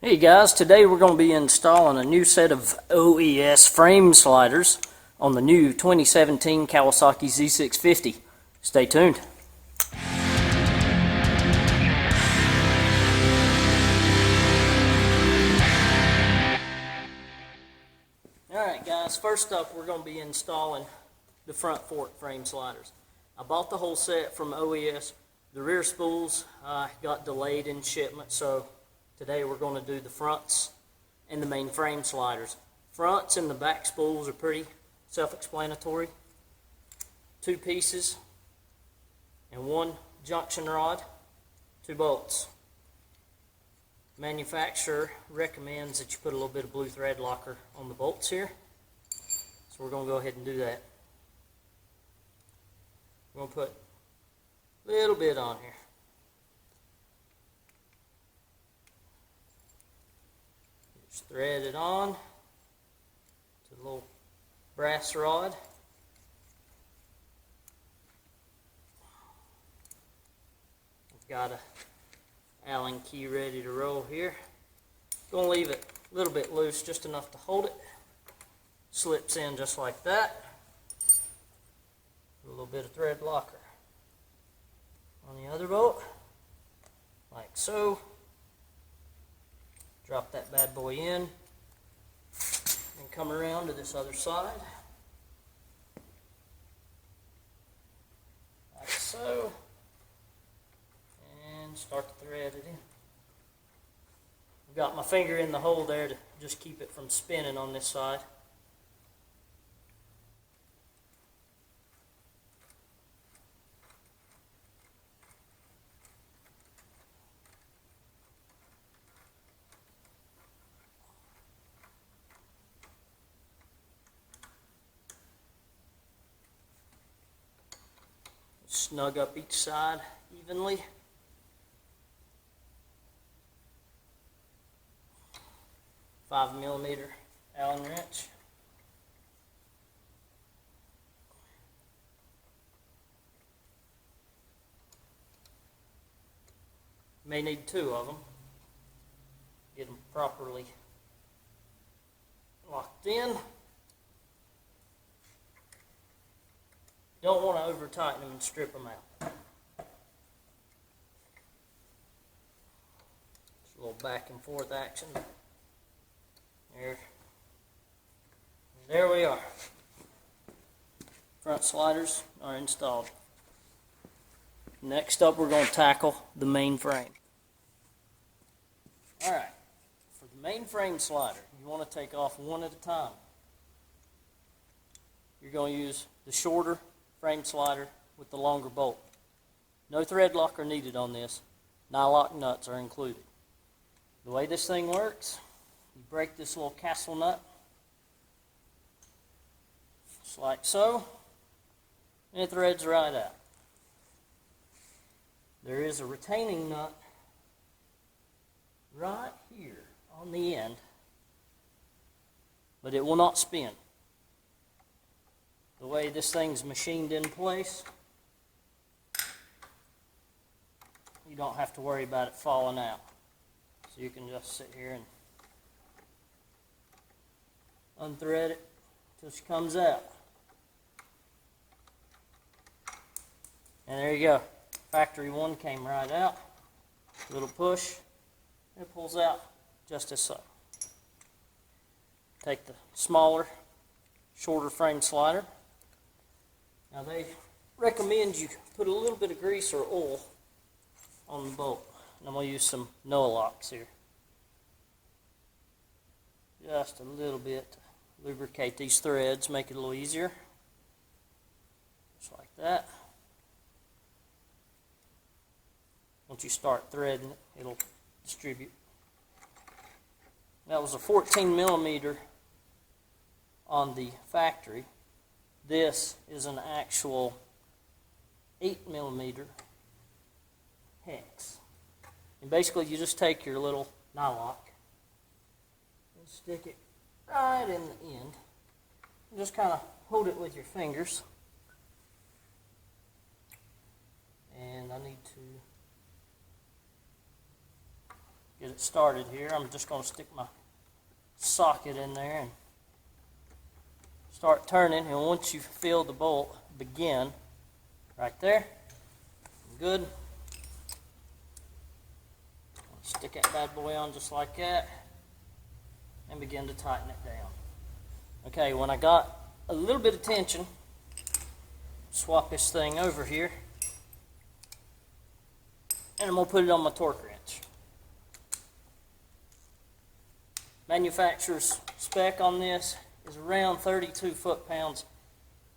Hey guys, today we're going to be installing a new set of OES frame sliders on the new 2017 Kawasaki Z650. Stay tuned. Alright guys, first up we're going to be installing the front fork frame sliders. I bought the whole set from OES. The rear spools got delayed in shipment, so today we're going to do the fronts and the mainframe sliders. Fronts and the back spools are pretty self-explanatory. 2 pieces and 1 junction rod, 2 bolts. Manufacturer recommends that you put a little bit of blue thread locker on the bolts here. So we're going to go ahead and do that. We're going to put a little bit on here. Just thread it on to the little brass rod. I've got a Allen key ready to roll here. Going to leave it a little bit loose, just enough to hold it. Slips in just like that. A little bit of thread locker on the other bolt, like so. Drop that bad boy in and come around to this other side, like so, and start to thread it in. I've got my finger in the hole there to just keep it from spinning on this side. Snug up each side evenly. $5mm Allen wrench. May need 2 of them. Get them properly locked in. Don't want to over tighten them and strip them out. Just a little back and forth action. There we are. Front sliders are installed. Next up we're going to tackle the main frame. Alright, for the main frame slider, you want to take off one at a time. You're going to use the shorter frame slider with the longer bolt. No thread locker needed on this. Nylock nuts are included. The way this thing works, you break this little castle nut, just like so, and it threads right out. There is a retaining nut right here on the end, but it will not spin. The way this thing's machined in place, you don't have to worry about it falling out. So you can just sit here and unthread it until she comes out. And there you go. Factory one came right out. Little push, and it pulls out just as so. Take the smaller, shorter frame slider. Now they recommend you put a little bit of grease or oil on the bolt. And I'm going to use some Noah locks here. Just a little bit to lubricate these threads, make it a little easier. Just like that. Once you start threading it, it'll distribute. That was a 14mm on the factory. This is an actual 8mm hex. And basically you just take your little nylock and stick it right in the end. And just kind of hold it with your fingers. And I need to get it started here. I'm just going to stick my socket in there and start turning, and once you feel the bolt begin, right there, good. Stick that bad boy on just like that, and begin to tighten it down. Okay, when I got a little bit of tension, swap this thing over here, and I'm going to put it on my torque wrench. Manufacturer's spec on this is around 32 foot-pounds.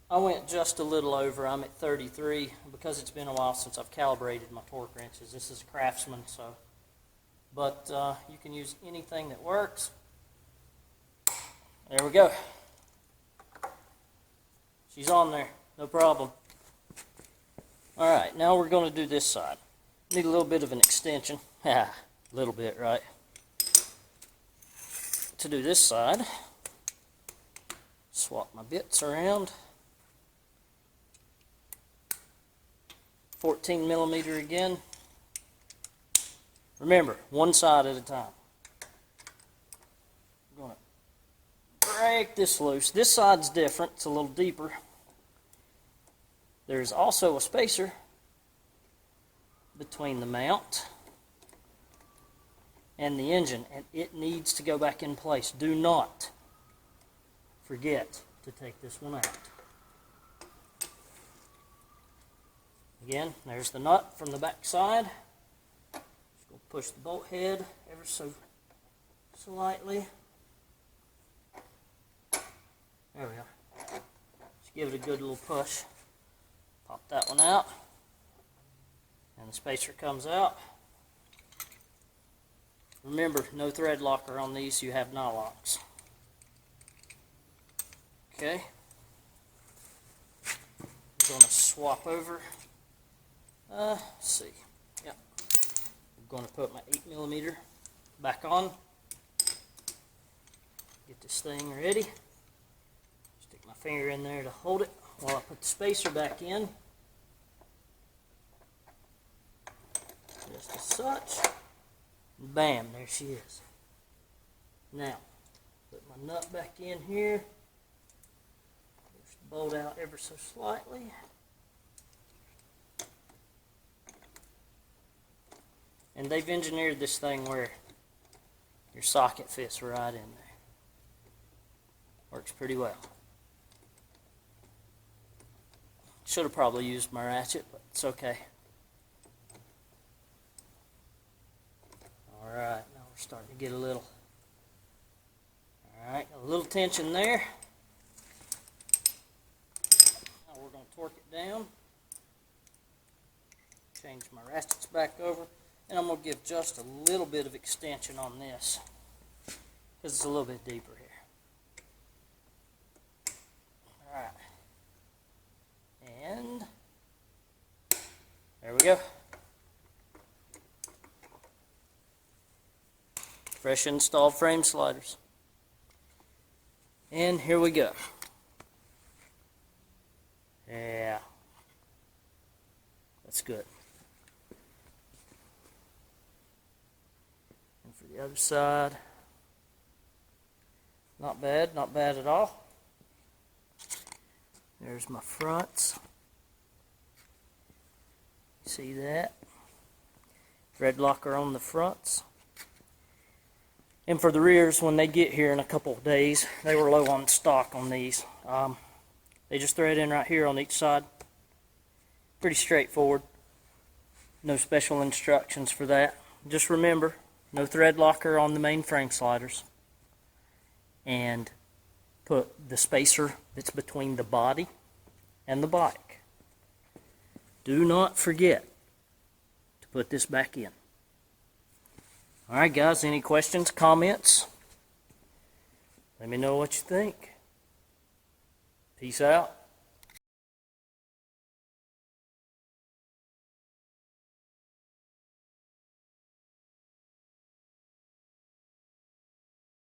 I went just a little over. I'm at 33 because it's been a while since I've calibrated my torque wrenches. This is a Craftsman, so. But you can use anything that works. There we go. She's on there, no problem. All right, now we're going to do this side. Need a little bit of an extension. A little bit, right? To do this side, swap my bits around. 14 millimeter again. Remember, one side at a time. I'm going to break this loose. This side's different. It's a little deeper. There's also a spacer between the mount and the engine, and it needs to go back in place. Do not forget to take this one out. Again, there's the nut from the back side. Just going to push the bolt head ever so slightly. There we go. Just give it a good little push. Pop that one out. And the spacer comes out. Remember, no thread locker on these. You have nylocks. Okay. I'm going to swap over. Let's see. Yep. I'm going to put my 8 millimeter back on. Get this thing ready. Stick my finger in there to hold it while I put the spacer back in. Just as such. Bam, there she is. Now, put my nut back in here. Push the bolt out ever so slightly. And they've engineered this thing where your socket fits right in there. Works pretty well. Should have probably used my ratchet, but it's okay. Alright, now we're starting to get a little, alright, a little tension there. Now we're going to torque it down. Change my ratchets back over. And I'm going to give just a little bit of extension on this, because it's a little bit deeper here. Alright. And there we go. Fresh installed frame sliders. And here we go. Yeah. That's good. And for the other side, not bad at all. There's my fronts. See that? Thread locker on the fronts. And for the rears, when they get here in a couple of days, they were low on stock on these. They just thread in right here on each side. Pretty straightforward. No special instructions for that. Just remember, no thread locker on the mainframe sliders. And put the spacer that's between the body and the bike. Do not forget to put this back in. Alright guys, any questions, comments? Let me know what you think. Peace out.